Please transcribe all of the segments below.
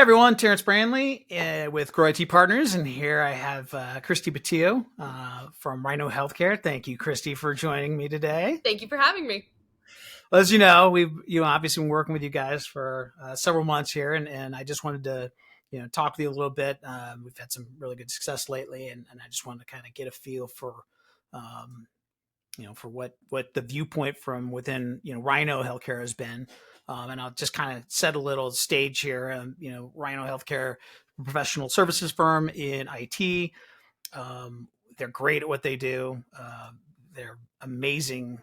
Hey everyone, Terence Branley with Gry Partners, and here I have Kristian Petillo from Rhyno Healthcare. Thank you, Kristi, for joining me today. Thank you for having me. Well, as you know, we've obviously been working with you guys for several months here, and I just wanted to talk with you a little bit. We've had some really good success lately, and I just wanted to kind of get a feel for for what the viewpoint from within Rhyno Healthcare has been. And I'll just kind of set a little stage here. Rhyno Healthcare, a professional services firm in IT. They're great at what they do. They're amazing.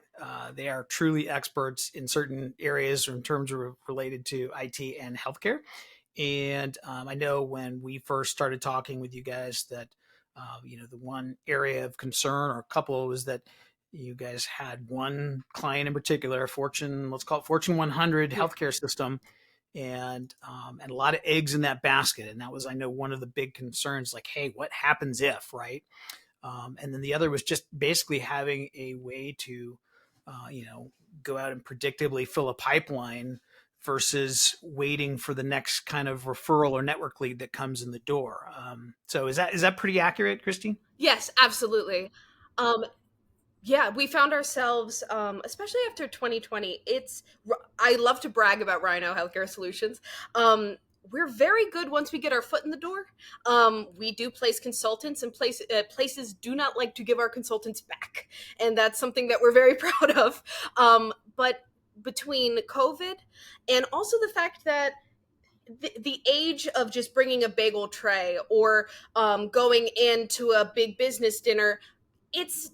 They are truly experts in certain areas in terms of related to IT and healthcare. And I know when we first started talking with you guys that, the one area of concern or a couple was that you guys had one client in particular, let's call it Fortune 100 healthcare system, and a lot of eggs in that basket. And that was, I know, one of the big concerns, like, hey, what happens if, right? And then the other was just basically having a way to, go out and predictably fill a pipeline versus waiting for the next kind of referral or network lead that comes in the door. So is that pretty accurate, Kristi? Yes, absolutely. Um, yeah, we found ourselves, especially after 2020. I love to brag about Rhyno Healthcare Solutions. We're very good once we get our foot in the door. We do place consultants, and places do not like to give our consultants back, and that's something that we're very proud of. But between COVID and also the fact that the age of just bringing a bagel tray or going into a big business dinner, it's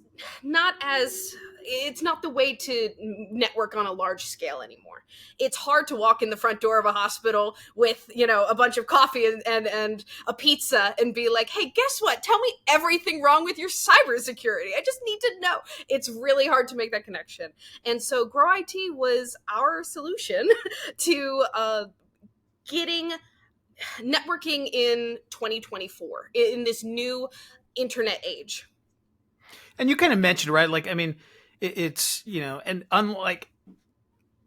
it's not the way to network on a large scale anymore. It's hard to walk in the front door of a hospital with a bunch of coffee and a pizza and be like, hey, guess what, tell me everything wrong with your cybersecurity, I just need to know. It's really hard to make that connection. And so Grow IT was our solution to getting networking in 2024 in this new internet age. And you kind of mentioned, right? Like, I mean, it's, and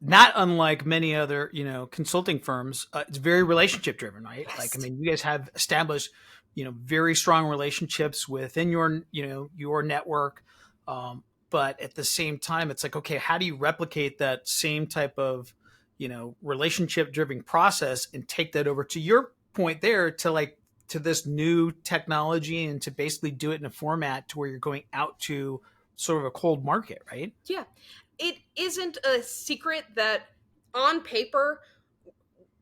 not unlike many other, consulting firms, it's very relationship driven, right? Yes. Like, I mean, you guys have established, very strong relationships within your network. But at the same time, it's like, okay, how do you replicate that same type of, relationship driven process and take that over to your point there to this new technology and to basically do it in a format to where you're going out to sort of a cold market, right? Yeah. It isn't a secret that on paper,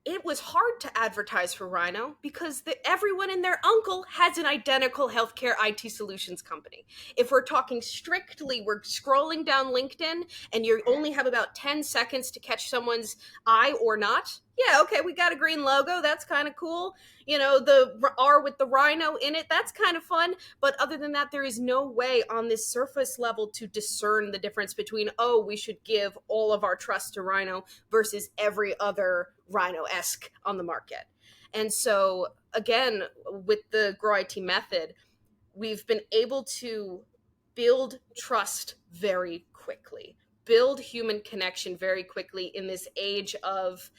it was hard to advertise for Rhyno because everyone and their uncle has an identical healthcare IT solutions company. If we're talking strictly, we're scrolling down LinkedIn and you only have about 10 seconds to catch someone's eye or not. Yeah, okay, we got a green logo. That's kind of cool. The R with the Rhyno in it. That's kind of fun. But other than that, there is no way on this surface level to discern the difference between, oh, we should give all of our trust to Rhyno versus every other Rhyno-esque on the market. And so, again, with the Grow IT method, we've been able to build trust very quickly, build human connection very quickly in this age of,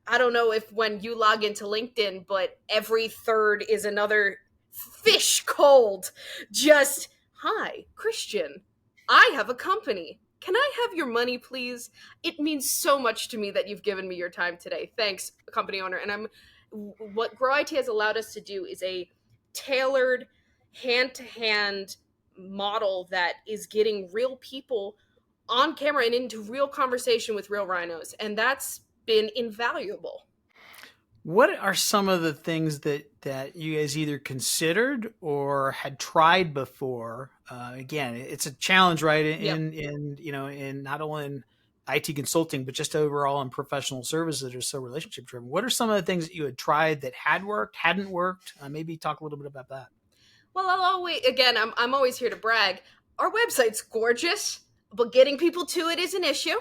I don't know if when you log into LinkedIn, but every third is another fish cold. Just, hi, Kristian, I have a company. Can I have your money, please? It means so much to me that you've given me your time today. Thanks, company owner. And what Grow IT has allowed us to do is a tailored, hand-to-hand model that is getting real people on camera and into real conversation with real rhinos. And that's been invaluable. What are some of the things that you guys either considered or had tried before? Again, it's a challenge, right? In not only in IT consulting, but just overall in professional services that are so relationship driven. What are some of the things that you had tried that had worked, hadn't worked? Maybe talk a little bit about that. Well, I'm always here to brag. Our website's gorgeous, but getting people to it is an issue.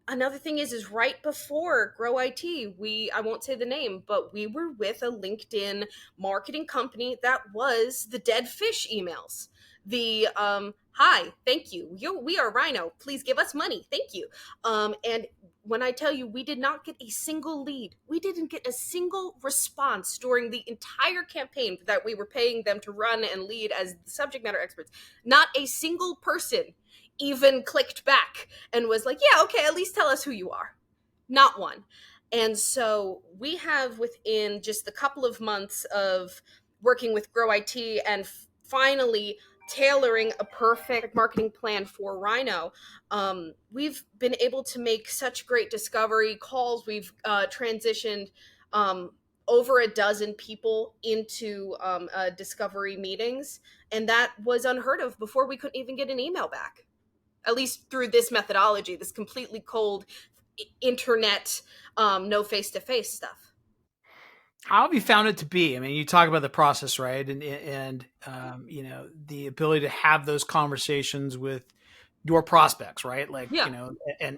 Another thing is right before Grow IT, I won't say the name, but we were with a LinkedIn marketing company that was the dead fish emails. The hi, thank you. We are Rhyno. Please give us money. Thank you. And when I tell you we did not get a single lead, we didn't get a single response during the entire campaign that we were paying them to run and lead as the subject matter experts. Not a single person even clicked back and was like, yeah, okay, at least tell us who you are. Not one. And so we have, within just a couple of months of working with Grow IT and finally tailoring a perfect marketing plan for Rhyno, we've been able to make such great discovery calls. We've transitioned over a dozen people into discovery meetings, and that was unheard of before. We couldn't even get an email back, at least through this methodology, this completely cold internet, no face-to-face stuff. How have you found it to be? I mean, you talk about the process, right? And you know, the ability to have those conversations with your prospects, right? Like, Yeah. you know,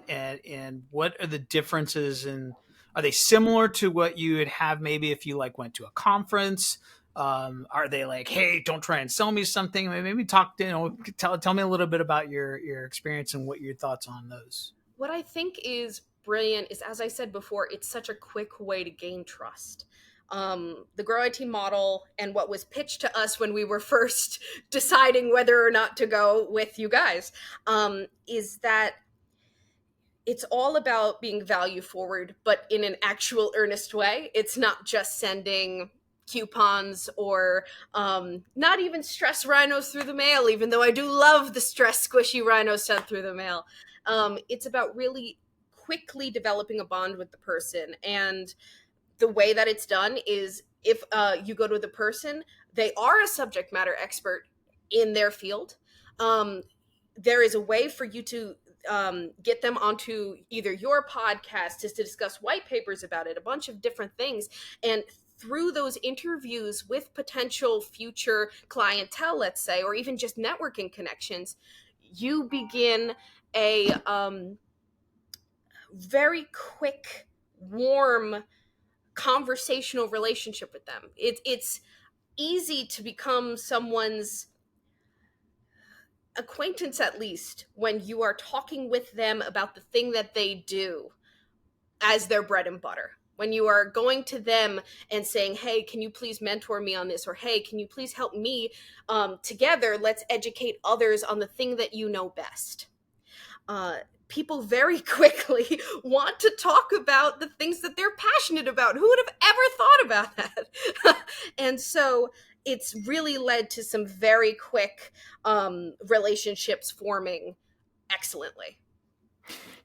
and what are the differences, and are they similar to what you would have maybe if you like went to a conference? Are they like, hey, don't try and sell me something? Maybe talk, you know, tell me a little bit about your experience and what your thoughts on those. What I think is brilliant is, as I said before, it's such a quick way to gain trust. The Grow IT model and what was pitched to us when we were first deciding whether or not to go with you guys, is that it's all about being value forward, but in an actual earnest way. It's not just sending coupons or not even stress rhinos through the mail, even though I do love the stress squishy rhinos sent through the mail. It's about really quickly developing a bond with the person. And the way that it's done is, if you go to the person, they are a subject matter expert in their field. Um, there is a way for you to get them onto either your podcast to discuss white papers about it, a bunch of different things. And through those interviews with potential future clientele, let's say, or even just networking connections, you begin a very quick, warm, conversational relationship with them. It's easy to become someone's acquaintance, at least when you are talking with them about the thing that they do as their bread and butter. When you are going to them and saying, hey, can you please mentor me on this? Or, hey, can you please help me? Together, let's educate others on the thing that you know best. People very quickly want to talk about the things that they're passionate about. Who would have ever thought about that? And so it's really led to some very quick relationships forming excellently.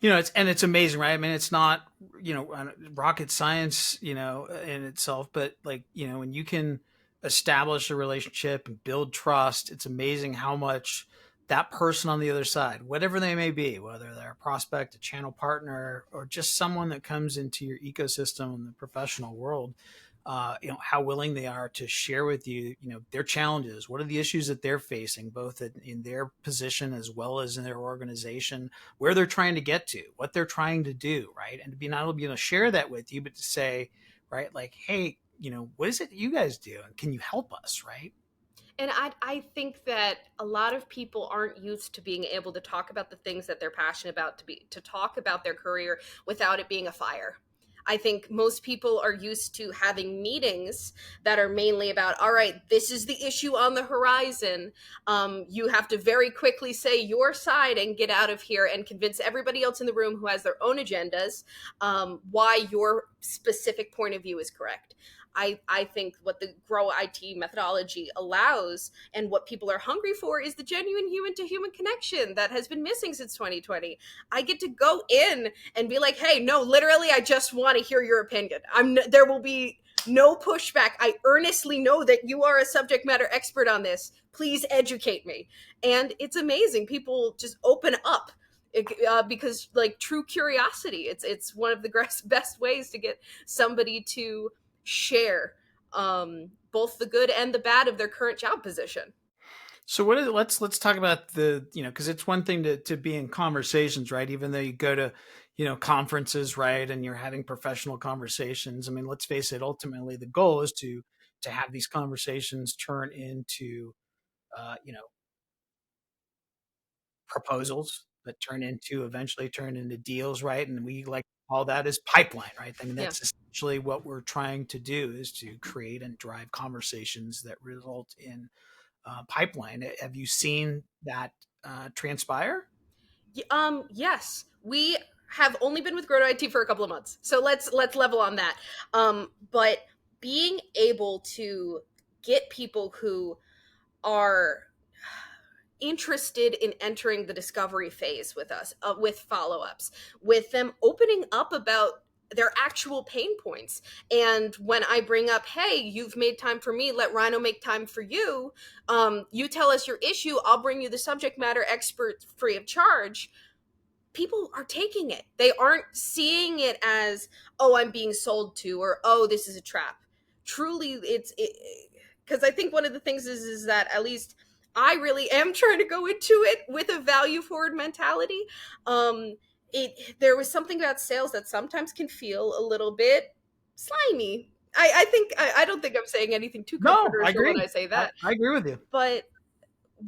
You know, it's amazing, right? I mean, it's not, you know, rocket science, you know, in itself, but like, you know, when you can establish a relationship and build trust, it's amazing how much that person on the other side, whatever they may be, whether they're a prospect, a channel partner, or just someone that comes into your ecosystem in the professional world, you know, how willing they are to share with you, you know, their challenges. What are the issues that they're facing, both in their position as well as in their organization, where they're trying to get to, what they're trying to do, right? And to be not only able to share that with you, but to say, right, like, hey, you know, what is it you guys do, and can you help us, right? And I think that a lot of people aren't used to being able to talk about the things that they're passionate about, to talk about their career without it being a fire. I think most people are used to having meetings that are mainly about, all right, this is the issue on the horizon. You have to very quickly say your side and get out of here and convince everybody else in the room who has their own agendas why your specific point of view is correct. I think what the Grow IT methodology allows and what people are hungry for is the genuine human to human connection that has been missing since 2020. I get to go in and be like, hey, no, literally, I just want to hear your opinion. There will be no pushback. I earnestly know that you are a subject matter expert on this. Please educate me. And it's amazing. People just open up. Because, like, true curiosity, it's one of the best ways to get somebody to share both the good and the bad of their current job position. So what is it? Let's talk about the, you know, because it's one thing to be in conversations, right? Even though you go to, you know, conferences, right, and you're having professional conversations. I mean, let's face it. Ultimately, the goal is to have these conversations turn into, you know, proposals that turn into eventually turn into deals, right? And we like all that is pipeline, right? I mean, Yeah. that's essentially what we're trying to do, is to create and drive conversations that result in pipeline. Have you seen that transpire? Yes, we have only been with Grow to IT for a couple of months, so let's level on that. But being able to get people who are interested in entering the discovery phase with us, with follow-ups, with them opening up about their actual pain points. And when I bring up, hey, you've made time for me, let Rhyno make time for you, you tell us your issue, I'll bring you the subject matter expert free of charge. People are taking it. They aren't seeing it as, oh, I'm being sold to, or oh, this is a trap. Truly, it's because I think one of the things is that, at least I really am trying to go into it with a value forward mentality. There was something about sales that sometimes can feel a little bit slimy. I don't think I'm saying anything too No, I controversial when agree. I say I, that, I agree with you. but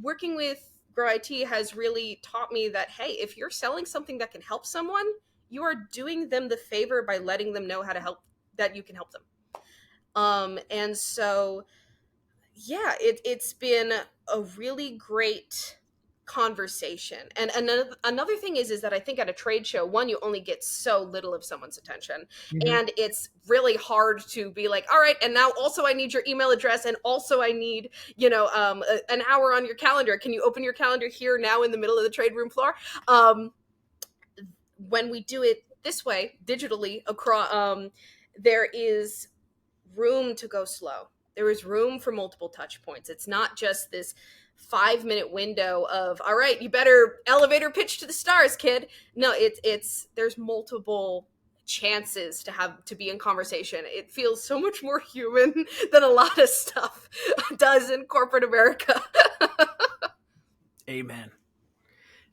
working with Grow IT has really taught me that, hey, if you're selling something that can help someone, you are doing them the favor by letting them know how to help, that you can help them. And so, yeah, it's been a really great conversation. And another thing is that I think at a trade show, one, you only get so little of someone's attention, Mhm. and it's really hard to be like, all right, and now also I need your email address, and also I need, an hour on your calendar. Can you open your calendar here now in the middle of the trade room floor? When we do it this way, digitally across, there is room to go slow. There is room for multiple touch points. It's not just this 5-minute window of, all right, you better elevator pitch to the stars, kid. No, it's there's multiple chances to be in conversation. It feels so much more human than a lot of stuff does in corporate America. Amen.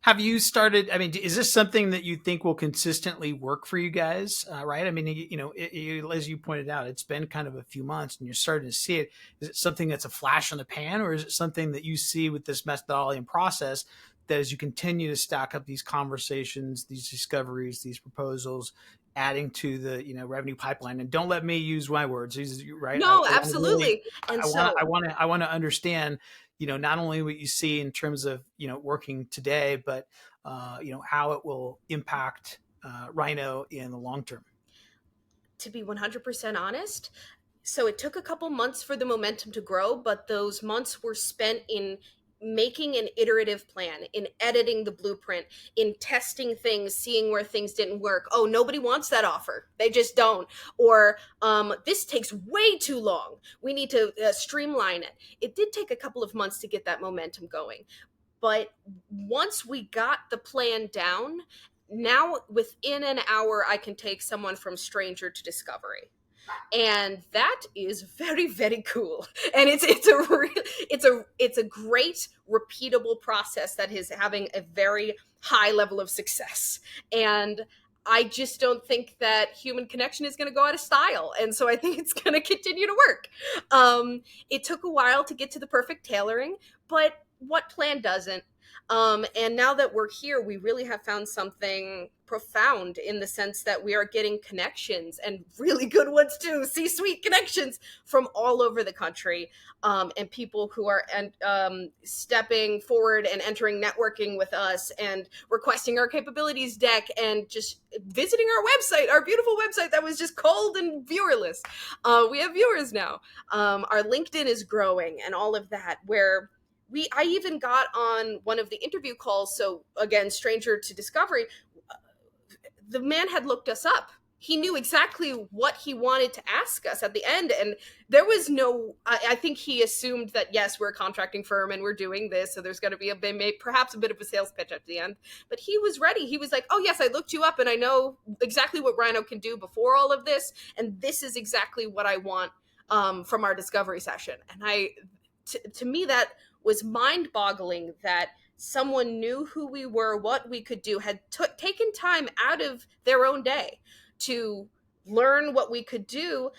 Have you started? I mean, is this something that you think will consistently work for you guys? Right? I mean, as you pointed out, it's been kind of a few months, and you're starting to see it. Is it something that's a flash in the pan, or is it something that you see with this methodology and process that, as you continue to stack up these conversations, these discoveries, these proposals, adding to the revenue pipeline? And don't let me use my words. Right? No, I want to really, absolutely. And I want to understand, not only what you see in terms of, working today, but, how it will impact Rhyno in the long term. to be 100% honest, so it took a couple months for the momentum to grow, but those months were spent in making an iterative plan, in editing the blueprint, in testing things, seeing where things didn't work. Oh, nobody wants that offer, they just don't. Or this takes way too long, we need to streamline it. It did take a couple of months to get that momentum going, but once we got the plan down, now within an hour I can take someone from stranger to discovery, and that is very, very cool. And it's a great repeatable process that is having a very high level of success. And I just don't think that human connection is going to go out of style, and so I think it's going to continue to work. It took a while to get to the perfect tailoring, but what plan doesn't? And now that we're here, we really have found something profound, in the sense that we are getting connections, and really good ones too, C-suite connections from all over the country, and people who are stepping forward and entering networking with us and requesting our capabilities deck, and just visiting our website, our beautiful website that was just cold and viewerless. We have viewers now. Our LinkedIn is growing, and all of that, where I even got on one of the interview calls. So again, stranger to discovery, the man had looked us up. He knew exactly what he wanted to ask us at the end. And there was no, I think he assumed that, yes, we're a contracting firm and we're doing this, so there's going to be perhaps a bit of a sales pitch at the end. But he was ready. He was like, oh yes, I looked you up and I know exactly what Rhyno can do before all of this. And this is exactly what I want from our discovery session. And to me, that was mind-boggling, that someone knew who we were, what we could do, had taken time out of their own day to learn what we could do.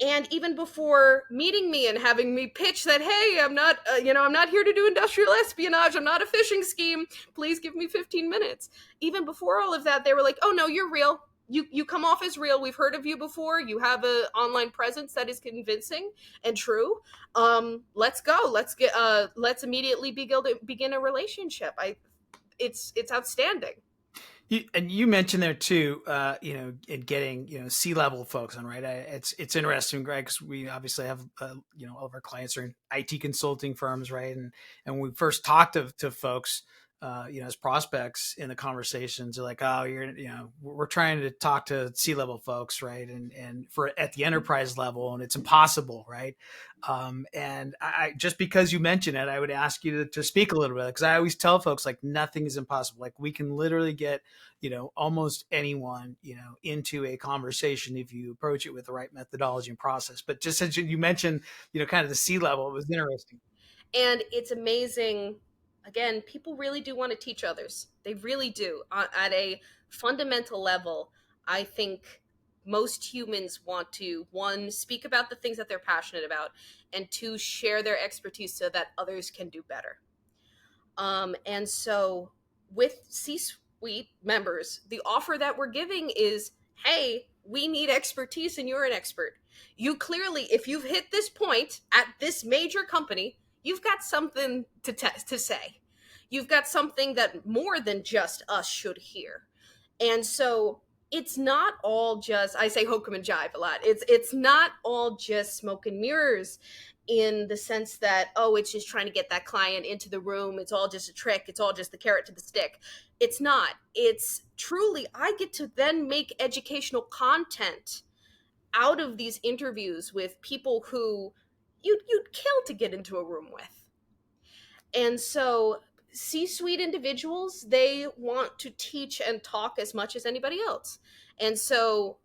And even before meeting me and having me pitch that, hey, I'm not, I'm not here to do industrial espionage, I'm not a phishing scheme, please give me 15 minutes. Even before all of that, they were like, oh no, you're real. you come off as real. We've heard of you before. You have an online presence that is convincing and true. Let's go. Let's immediately begin a relationship. It's outstanding. And you mentioned there too, in getting C-level folks on, right? It's interesting, Greg, because we obviously have all of our clients are in IT consulting firms, right? And when we first talked to folks, as prospects in the conversations, they're like, oh, we're trying to talk to C-level folks, right? And for at the enterprise level, and it's impossible, right? And I just because you mentioned it, I would ask you to speak a little bit, because I always tell folks like nothing is impossible. Like we can literally get almost anyone, into a conversation if you approach it with the right methodology and process. But just as you mentioned, kind of the C-level, it was interesting. And it's amazing. Again, people really do want to teach others. They really do. At a fundamental level, I think most humans want to, one, speak about the things that they're passionate about, and two, share their expertise so that others can do better. And so with C-suite members, the offer that we're giving is, hey, we need expertise and you're an expert. You clearly, if you've hit this point at this major company, you've got something to say. You've got something that more than just us should hear. And so it's not all just, I say hokum and jive a lot. It's not all just smoke and mirrors, in the sense that, oh, it's just trying to get that client into the room. It's all just a trick. It's all just the carrot to the stick. It's not. It's truly, I get to then make educational content out of these interviews with people who you'd kill to get into a room with. And so C-suite individuals, they want to teach and talk as much as anybody else. And so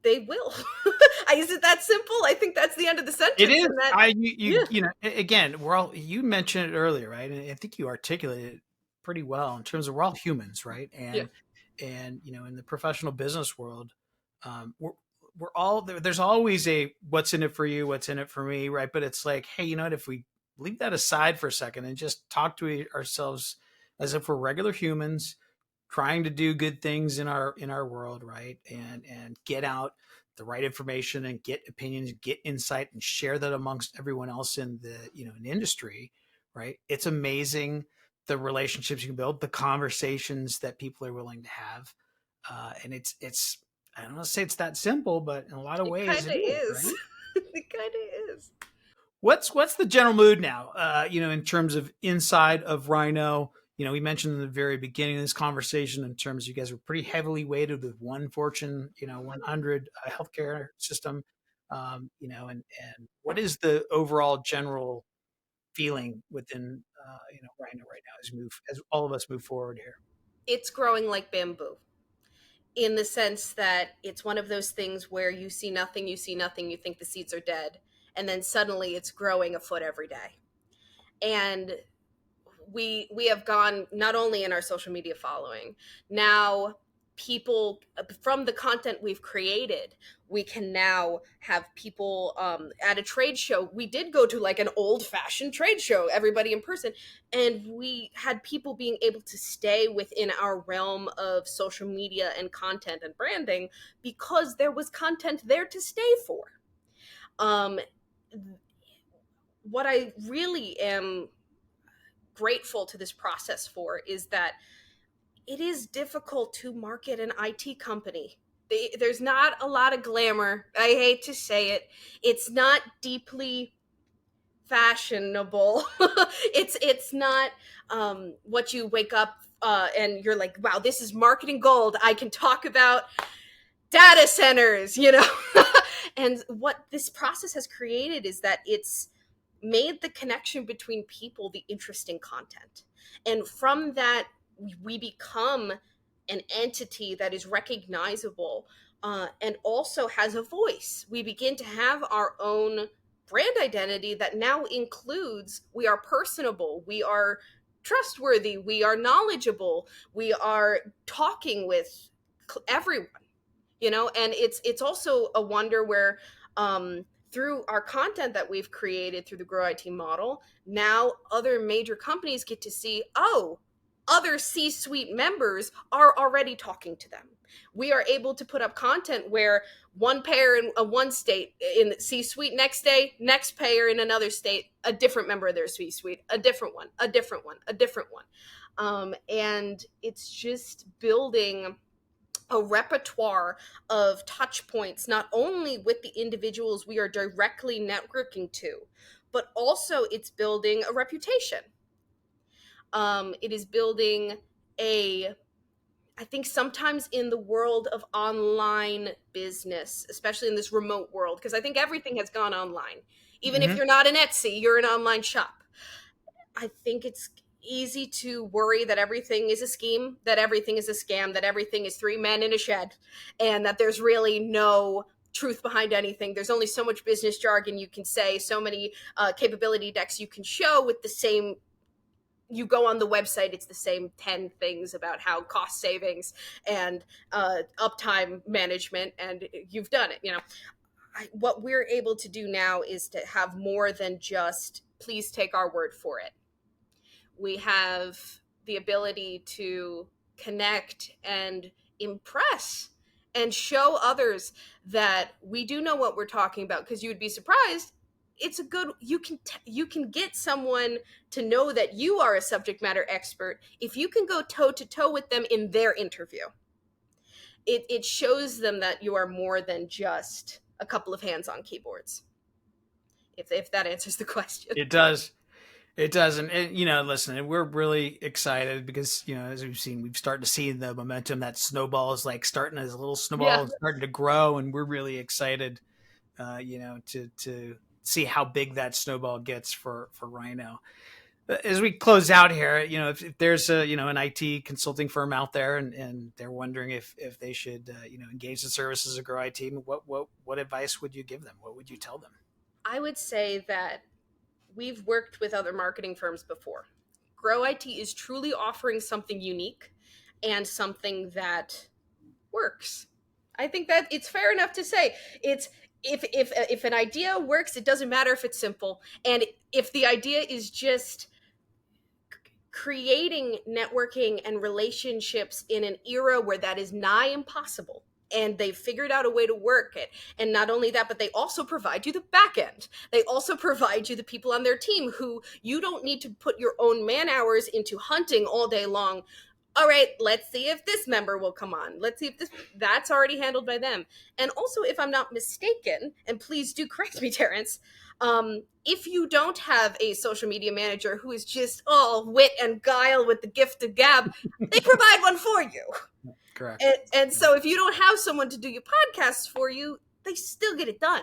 they will. Is it that simple? I think that's the end of the It sentence. is. And that, You yeah, you know again, you mentioned it earlier, right? And I think you articulated it pretty well in terms of we're all humans, right? yeah, And in the professional business world, we're all there. There's always a what's in it for you, what's in it for me, right? But it's like, hey, you know what? If we leave that aside for a second and just talk to ourselves as if we're regular humans trying to do good things in our world, right? And get out the right information and get opinions, get insight, and share that amongst everyone else in the in the industry, right? It's amazing the relationships you can build, the conversations that people are willing to have, and it's I don't want to say it's that simple, but in a lot of it ways kind of it is, is. right? It kind of is. What's the general mood now? In terms of inside of Rhyno, we mentioned in the very beginning of this conversation in terms you guys were pretty heavily weighted with one Fortune, 100 healthcare system. And what is the overall general feeling within, Rhyno right now as all of us move forward here? It's growing like bamboo, in the sense that it's one of those things where you see nothing, you think the seeds are dead, and then suddenly it's growing a foot every day. And we have gone not only in our social media following, now people from the content we've created, we can now have people at a trade show. We did go to like an old fashioned trade show, everybody in person, and we had people being able to stay within our realm of social media and content and branding because there was content there to stay for. um what I really am grateful to this process for is that it is difficult to market an IT company. There's not a lot of glamour. I hate to say it. It's not deeply fashionable. It's not what you wake up and you're like, wow, this is marketing gold. I can talk about data centers. And what this process has created is that it's made the connection between people the interesting content. And from that, we become an entity that is recognizable, and also has a voice. We begin to have our own brand identity that now includes, we are personable, we are trustworthy, we are knowledgeable, we are talking with everyone. And it's also a wonder where, through our content that we've created through the Grow IT model, now other major companies get to see, oh, other C-suite members are already talking to them. We are able to put up content where one payer in one state in C-suite, next payer in another state, a different member of their C-suite, a different one, a different one, a different one. And it's just building a repertoire of touch points, not only with the individuals we are directly networking to, but also it's building a reputation. It is building a, I think sometimes in the world of online business, especially in this remote world, because I think everything has gone online. Even if Mm-hmm. you're not an Etsy, you're an online shop. I think it's easy to worry that everything is a scheme, that everything is a scam, that everything is three men in a shed, and that there's really no truth behind anything. There's only so much business jargon you can say, so many capability decks you can show with the same. You go on the website, it's the same 10 things about how cost savings and uptime management, and you've done it. What we're able to do now is to have more than just please take our word for it. We have the ability to connect and impress and show others that we do know what we're talking about, because you would be surprised. It's a good, you can get someone to know that you are a subject matter expert if you can go toe to toe with them in their interview. It shows them that you are more than just a couple of hands on keyboards, if that answers the question. It does. It does. And listen, we're really excited because, as we've seen, we've started to see the momentum. That snowball is like starting as a little snowball Yeah. and starting to grow. And we're really excited, to see how big that snowball gets for Rhyno. As we close out here, if there's an IT consulting firm out there and they're wondering if they should, engage the services of Grow IT, what advice would you give them? What would you tell them? I would say that we've worked with other marketing firms before. Grow IT is truly offering something unique and something that works. I think that it's fair enough to say it's, if an idea works, it doesn't matter if it's simple. And if the idea is just creating networking and relationships in an era where that is nigh impossible, and they've figured out a way to work it. And not only that, but they also provide you the back end. They also provide you the people on their team who you don't need to put your own man hours into hunting all day long. All right, let's see if this member will come on. Let's see if that's already handled by them. And also, if I'm not mistaken, and please do correct me, Terence, if you don't have a social media manager who is just all wit and guile with the gift of gab, they provide one for you. Correct. And so if you don't have someone to do your podcasts for you, they still get it done.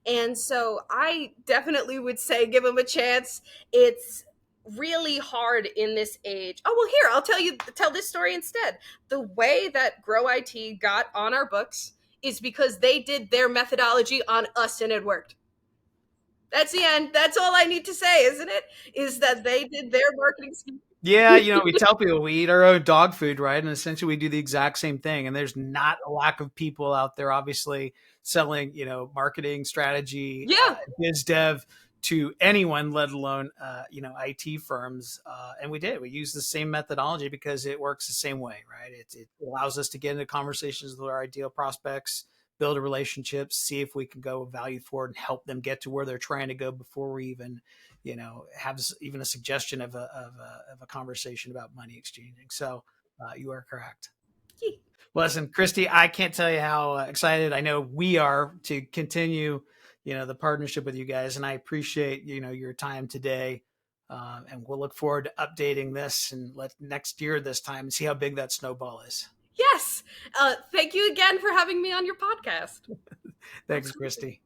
And so I definitely would say give them a chance. It's really hard in this age. Oh, well, here, tell this story instead. The way that Grow IT got on our books is because they did their methodology on us and it worked. That's the end. That's all I need to say, isn't it? Is that they did their marketing scheme. Yeah, we tell people we eat our own dog food, right? And essentially we do the exact same thing. And there's not a lack of people out there, obviously, selling, marketing strategy, Yeah. biz dev to anyone, let alone, IT firms. And we use the same methodology because it works the same way, right? It allows us to get into conversations with our ideal prospects, build a relationship, see if we can go value forward and help them get to where they're trying to go before we even have even a suggestion of a conversation about money exchanging. So you are correct. Listen, Christy, I can't tell you how excited I know we are to continue, the partnership with you guys. And I appreciate, your time today. And we'll look forward to updating this and next year this time and see how big that snowball is. Yes. Thank you again for having me on your podcast. Thanks, Christy.